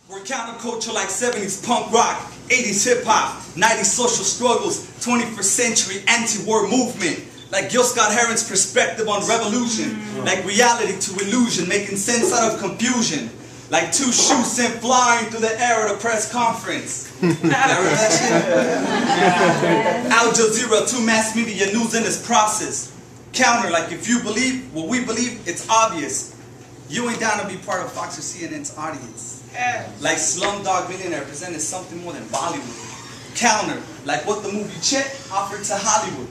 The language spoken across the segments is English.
We're counterculture like 70s punk rock, 80s hip hop, 90s social struggles, 21st century anti-war movement. Like Gil Scott Heron's perspective on revolution. Like reality to illusion, making sense out of confusion. Like two shoes sent flying through the air at a press conference. Al Jazeera, two mass media news in this process. Counter, like if you believe what we believe, it's obvious. You ain't down to be part of Fox or CNN's audience. Like Slumdog Millionaire presented something more than Bollywood. Counter, like what the movie Chet offered to Hollywood.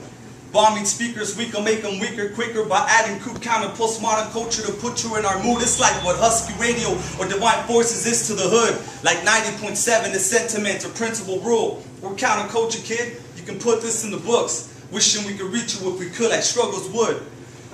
Bombing speakers, we can make them weaker quicker by adding crude counter postmodern culture to put you in our mood. It's like what Husky Radio or Divine Forces is to the hood. Like 90.7 is sentiment or principle rule. We're counterculture, kid. You can put this in the books. Wishing we could reach you if we could, like struggles would.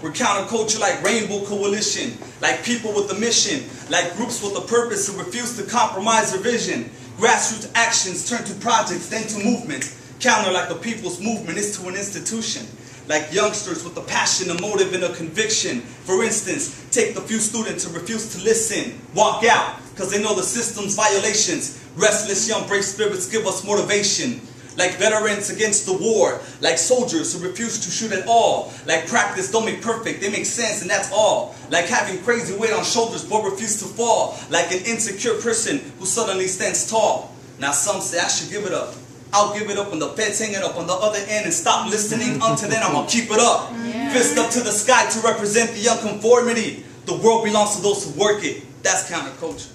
We're counterculture like Rainbow Coalition, like people with a mission, like groups with a purpose who refuse to compromise their vision. Grassroots actions turn to projects, then to movements. Counter like the people's movement is to an institution. Like youngsters with a passion, a motive, and a conviction. For instance, take the few students who refuse to listen, walk out, because they know the system's violations. Restless young brave spirits give us motivation. Like veterans against the war, like soldiers who refuse to shoot at all. Like practice don't make perfect, they make sense and that's all. Like having crazy weight on shoulders but refuse to fall. Like an insecure person who suddenly stands tall. Now some say I should give it up. I'll give it up when the Fed's hanging up on the other end and stop listening. Until then I'm gonna keep it up. Fist up to the sky to represent the unconformity. The world belongs to those who work it. That's counterculture.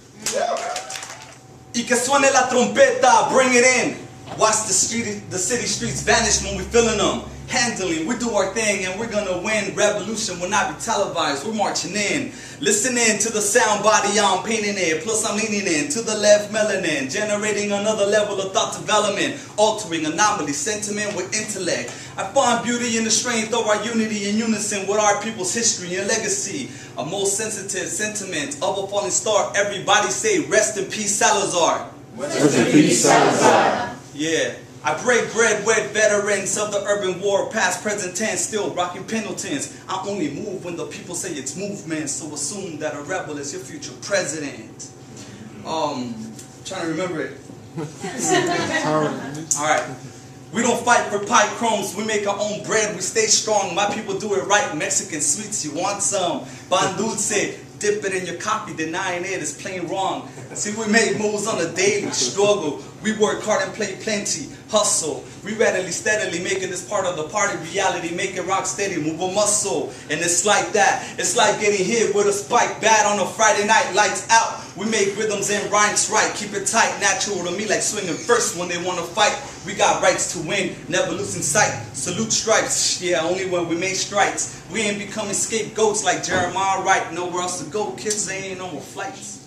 Y que suene la trompeta, bring it in. Watch the city streets vanish when we're feeling them. Handling, we do our thing and we're gonna win. Revolution will not be televised, we're marching in. Listening to the sound body I'm painting it. Plus I'm leaning in to the left melanin. Generating another level of thought development. Altering anomaly, sentiment with intellect. I find beauty in the strength of our unity in unison with our people's history and legacy. A most sensitive sentiment of a falling star. Everybody say rest in peace Salazar. Rest in peace Salazar. Yeah, I break bread with veterans of the urban war, past, present tense, still rocking Pendletons. I only move when the people say it's movement, so assume that a rebel is your future president. Trying to remember it. Alright. We don't fight for pie crumbs, we make our own bread, we stay strong. My people do it right, Mexican sweets, you want some? Pan dulce, dip it in your coffee, denying it is plain wrong. See, we make moves on a daily struggle. We work hard and play plenty, hustle. We readily, steadily making this part of the party reality, make it rock steady, move a muscle. And it's like that. It's like getting hit with a spike bat on a Friday night, lights out. We make rhythms and rhymes right, keep it tight, natural to me like swinging first when they want to fight. We got rights to win, never losing sight. Salute stripes, yeah, only when we make strikes. We ain't becoming scapegoats like Jeremiah Wright. Nowhere else to go, kids, they ain't on more flights.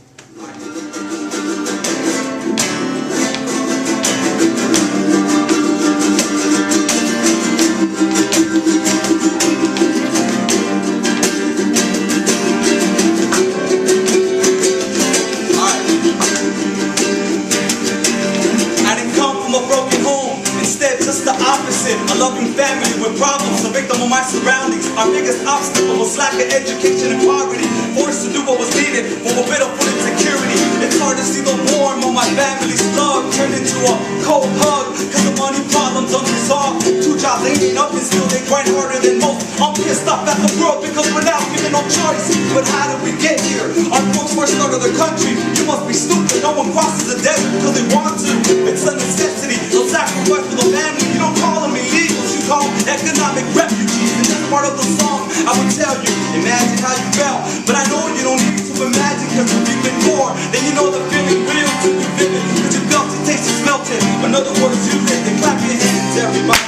A loving family with problems, a victim of my surroundings. Our biggest obstacle was lack of education and poverty. Forced to do what was needed for a bit of food insecurity. It's hard to see the warmth on my family's love turned into a cold hug, cause the money problems unresolved. 2 jobs ain't enough and still they grind harder than most. I'm pissed off at the world because we're now given no choice. But how did we get here? Our folks first started the country. You must be stupid, no one crosses the desert because they want to. It's a necessity, they'll sacrifice for the family. You don't call them illegals, you call them economic refugees. And this part of the song, I would tell you, imagine how you felt. But I know you don't need to imagine, cause if you've been more, then you know the feeling real to be vivid. Cause you felt it, taste it, smelt it. In other words, you lived it. Clap your hands, everybody.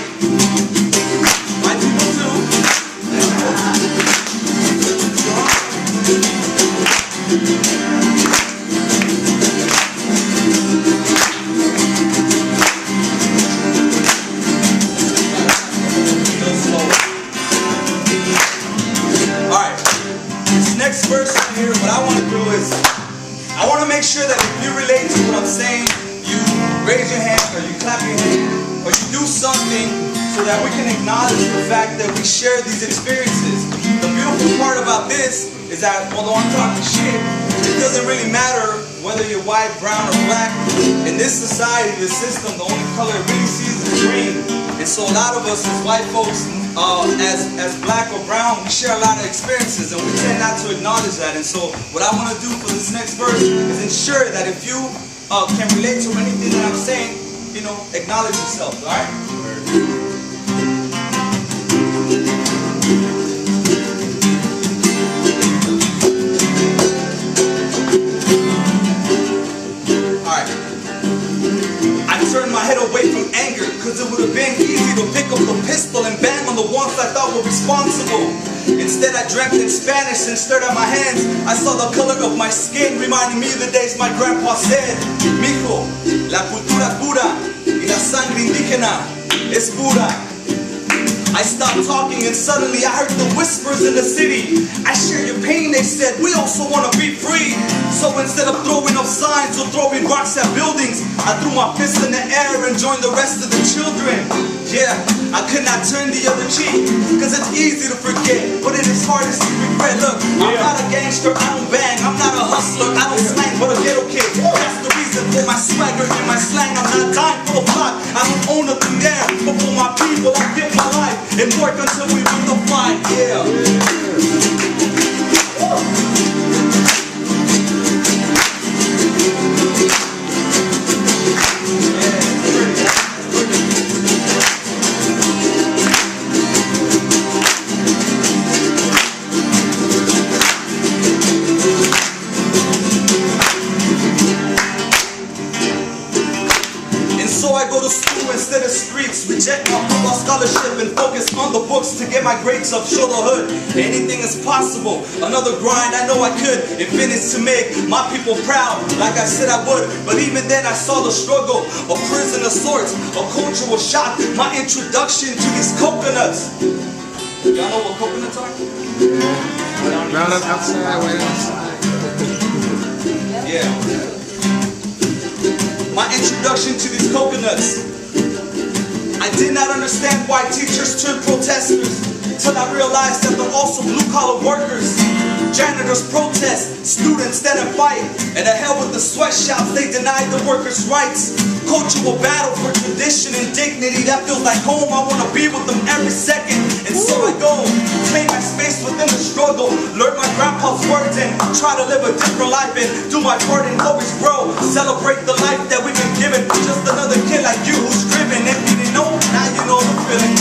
My people too. Next verse here, what I want to do is, I want to make sure that if you relate to what I'm saying, you raise your hand, or you clap your hand, or you do something so that we can acknowledge the fact that we share these experiences. The beautiful part about this is that, although I'm talking shit, it doesn't really matter whether you're white, brown, or black. In this society, the system, the only color it really sees is green. And so a lot of us as white folks, as black or brown, we share a lot of experiences and we tend not to acknowledge that. And so what I want to do for this next verse is ensure that if you can relate to anything that I'm saying, you know, acknowledge yourself, all right? Turn my head away from anger, cause it would have been easy to pick up the pistol and bang on the ones I thought were responsible. Instead I dreamt in Spanish and stared at my hands. I saw the color of my skin, reminding me of the days my grandpa said, "Mijo, la cultura pura y la sangre indígena es pura." I stopped talking and suddenly I heard the whispers in the city. "I share your pain," they said, "we also want to be free." So instead of throwing up signs or throwing rocks at buildings, I threw my fist in the air and joined the rest of the children. Yeah, I could not turn the other cheek, cause it's easy to forget, but it is hard to see regret. Look, I'm not a gangster, I don't bang. I'm not a hustler, I don't slang, but a ghetto kid. That's the reason for my swagger and my slang. I'm not dying for the plot, I don't own nothing there, but for my people I give my life and work until we win the fight. Yeah. Instead of streets, reject my football scholarship and focus on the books to get my grades up, show the hood. Anything is possible. Another grind, I know I could and finish to make my people proud, like I said I would. But even then I saw the struggle, a prison of sorts, a cultural shock. My introduction to these coconuts. Y'all know what coconuts are? Ground up outside, way outside. Yeah. My introduction to these coconuts. I did not understand why teachers turned protesters, till I realized that they're also blue-collar workers. Janitors protest, students stand and fight, and to hell with the sweatshops, they denied the workers' rights. Cultural battle for tradition and dignity, that feels like home. I want to be with them every second, and so I go, claim my space within the struggle, learn my grandpa's words and try to live a different life and do my part and always grow. Celebrate the life that we've been given, just another kid like you who's driven. If you didn't know, now you know the feeling.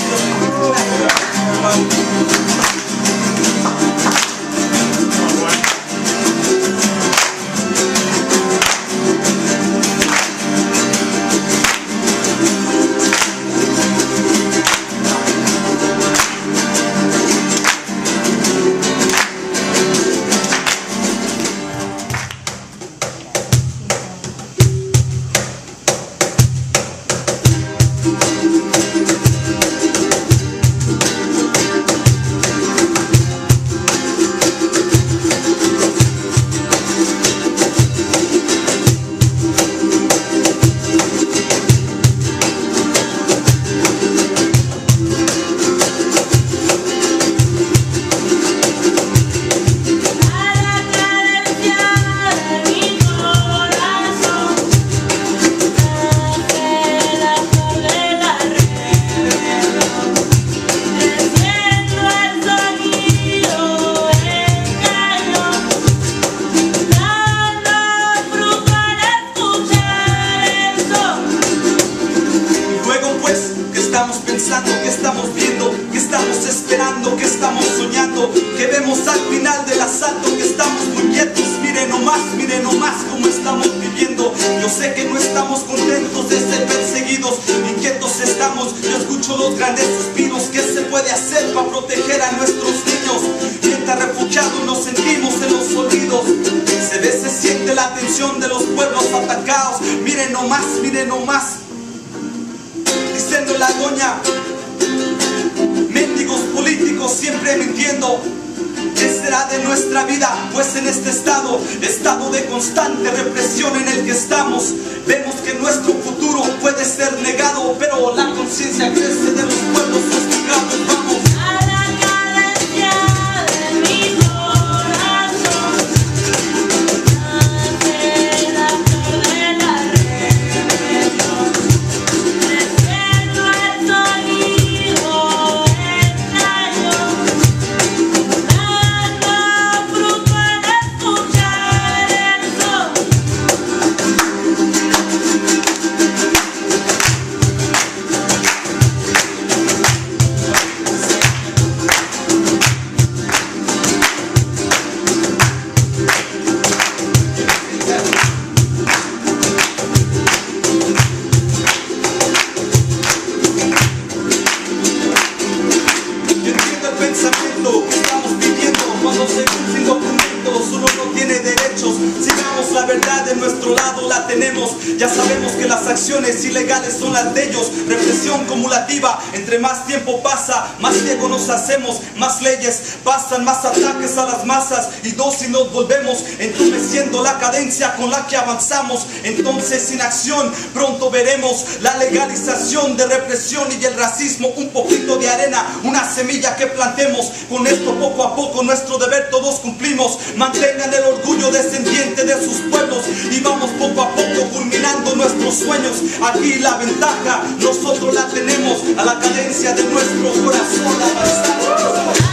¿Qué estamos viendo? ¿Qué estamos esperando? ¿Qué estamos soñando? ¿Qué vemos al final del asalto? Que estamos muy quietos. Miren nomás cómo estamos viviendo. Yo sé que no estamos contentos de ser perseguidos. Inquietos estamos. Yo escucho los grandes suspiros. ¿Qué se puede hacer para proteger a nuestros niños? Mientras refugiados nos sentimos en los olvidos. Se siente la tensión de los pueblos atacados. Miren nomás. Diciendo la doña, mendigos políticos siempre mintiendo. ¿Qué será de nuestra vida? Pues en este estado de constante represión en el que estamos, vemos que nuestro futuro puede ser negado, pero la conciencia crece de los pueblos hostigados. Vamos. La viviendo según sin documentos, uno no tiene derechos. Sigamos la verdad, de nuestro lado la tenemos. Ya sabemos que las acciones ilegales son las de ellos. Represión cumulativa, entre más tiempo pasa, más ciegos nos hacemos, más leyes pasan, más ataques a las masas, y si nos volvemos entumeciendo la cadencia con la que avanzamos. Entonces sin acción pronto veremos la legalización de represión y el racismo. Un poquito de arena, una semilla que plantemos. Con esto poco a poco nuestro deber todos cumplimos. Mantengan el orgullo descendiente de sus pueblos y vamos poco a poco culminando nuestros sueños. Aquí la ventaja nosotros la tenemos, a la cadencia de nuestro corazón avanzamos.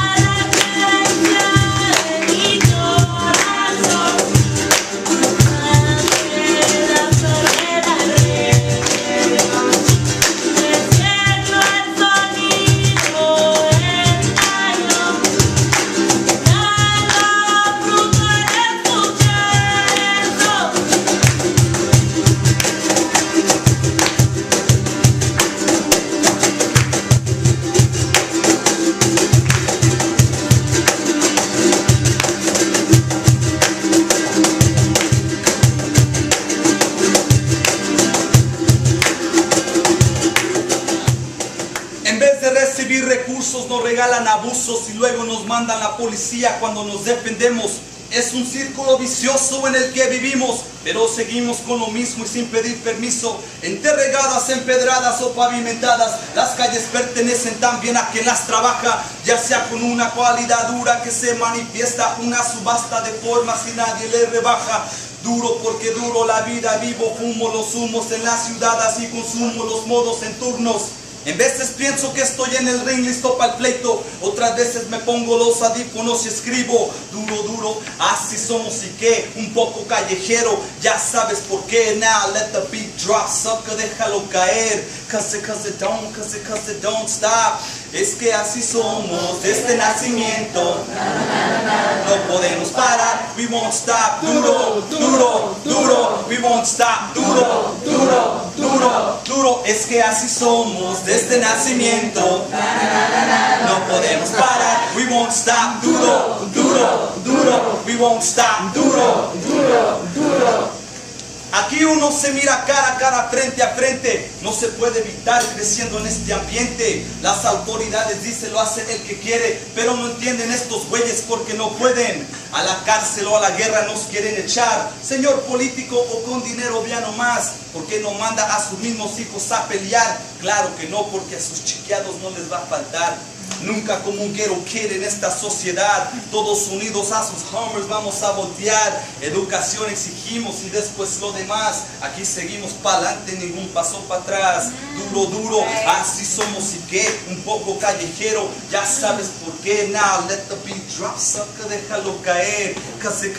Recursos nos regalan abusos y luego nos mandan la policía cuando nos defendemos. Es un círculo vicioso en el que vivimos, pero seguimos con lo mismo y sin pedir permiso. Enterregadas, empedradas o pavimentadas, las calles pertenecen también a quien las trabaja, ya sea con una cualidad dura que se manifiesta, una subasta de formas y nadie le rebaja. Duro porque duro la vida, vivo, fumo los humos en la ciudad, así consumo los modos en turnos. En veces pienso que estoy en el ring listo para el pleito, otras veces me pongo los audífonos y escribo duro, duro, así somos y que un poco callejero, ya sabes por qué. Now let the beat drop, sucker, déjalo caer, cause it don't stop. Es que así somos desde nacimiento, no podemos parar, we won't stop. Duro, duro, duro, we won't stop. Duro, duro, duro, duro, es que así somos desde nacimiento, no podemos parar, we won't stop. Duro, duro, duro, we won't stop. Duro, duro, duro. Aquí uno se mira cara a cara, frente a frente. No se puede evitar creciendo en este ambiente. Las autoridades dicen lo hace el que quiere, pero no entienden estos güeyes porque no pueden. A la cárcel o a la guerra nos quieren echar. Señor político o con dinero ya no más. ¿Por qué no manda a sus mismos hijos a pelear? Claro que no, porque a sus chiqueados no les va a faltar. Nunca como un ghetto kid en esta sociedad. Todos unidos a sus Hummers vamos a voltear. Educación exigimos y después lo demás. Aquí seguimos para adelante, ningún paso para atrás. Duro, duro, así somos y que un poco callejero. Ya sabes por qué. Now let the beat drop, sucker, déjalo caer. Cause it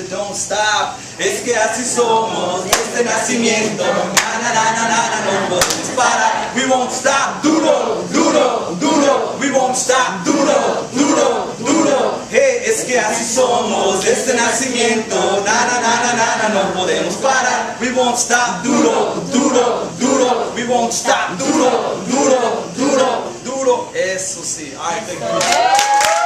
don't stop. Es que así somos desde nacimiento. No podemos parar. We won't stop. Duro, duro, duro, we won't stop. Duro, duro, duro. Hey, es que así somos desde nacimiento. No podemos parar. We won't stop. Duro, duro, duro, we won't stop. Duro, duro, duro, duro. Eso sí. Ay, thank you.